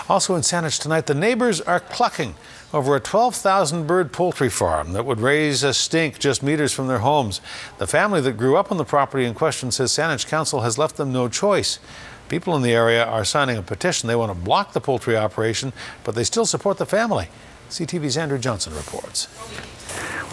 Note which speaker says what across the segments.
Speaker 1: Also in Saanich tonight, the neighbours are clucking over a 12,000 bird poultry farm that would raise a stink just meters from their homes. The family that grew up on the property in question says Saanich Council has left them no choice. People in the area are signing a petition. They want to block the poultry operation, but they still support the family. CTV's Andrew Johnson reports.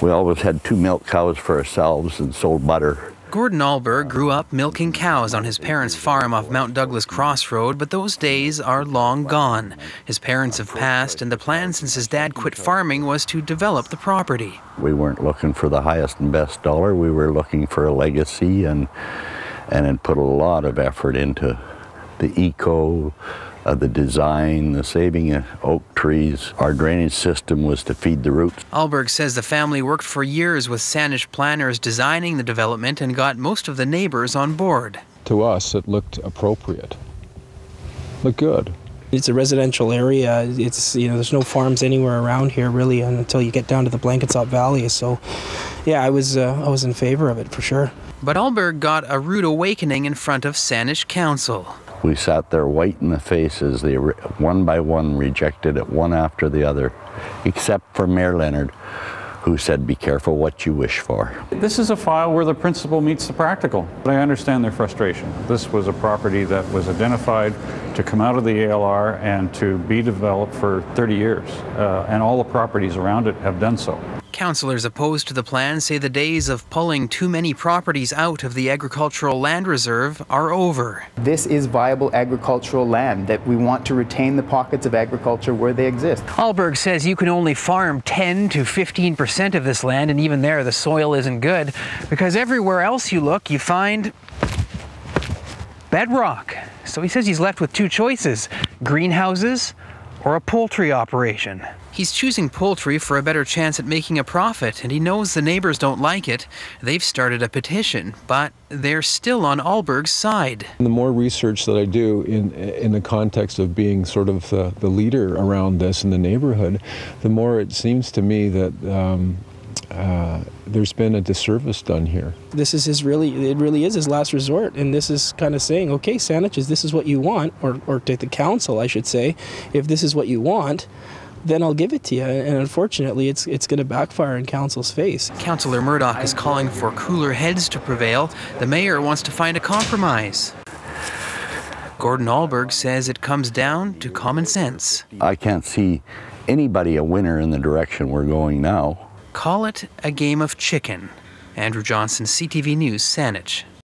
Speaker 2: We always had 2 milk cows for ourselves and sold butter.
Speaker 3: Gordon Alberg grew up milking cows on his parents' farm off Mount Douglas Crossroad, but those days are long gone. His parents have passed, and the plan since his dad quit farming was to develop the property.
Speaker 2: We weren't looking for the highest and best dollar. We were looking for a legacy and had put a lot of effort into the eco, the design, the saving of oak trees. Our drainage system was to feed the roots.
Speaker 3: Alberg says the family worked for years with Saanich planners designing the development and got most of the neighbours on board.
Speaker 4: To us, it looked appropriate. Looked good.
Speaker 5: It's a residential area. It's, there's no farms anywhere around here really until you get down to the Blanketsop Valley. So, yeah, I was in favor of it for sure.
Speaker 3: But Alberg got a rude awakening in front of Saanich Council.
Speaker 2: We sat there white in the faces. They one by one rejected it, one after the other, except for Mayor Leonard, who said, "Be careful what you wish for."
Speaker 6: This is a file where the principle meets the practical. But I understand their frustration. This was a property that was identified to come out of the ALR and to be developed for 30 years. And all the properties around it have done so.
Speaker 3: Councillors opposed to the plan say the days of pulling too many properties out of the agricultural land reserve are over.
Speaker 7: This is viable agricultural land that we want to retain the pockets of agriculture where they exist.
Speaker 3: Alberg says you can only farm 10 to 15% of this land, and even there the soil isn't good because everywhere else you look you find bedrock. So he says he's left with 2 choices: greenhouses or a poultry operation. He's choosing poultry for a better chance at making a profit, and he knows the neighbours don't like it. They've started a petition, but they're still on Alberg's side.
Speaker 4: The more research that I do in the context of being sort of the leader around this in the neighborhood, the more it seems to me that there's been a disservice done here.
Speaker 5: This is it really is his last resort, and this is kind of saying, okay, Saanich, this is what you want, or to the council, I should say, if this is what you want, then I'll give it to you. And unfortunately, it's going to backfire in council's face.
Speaker 3: Councillor Murdoch is calling for cooler heads to prevail. The mayor wants to find a compromise. Gordon Alberg says it comes down to common sense.
Speaker 2: I can't see anybody a winner in the direction we're going now.
Speaker 3: Call it a game of chicken. Andrew Johnson, CTV News, Saanich.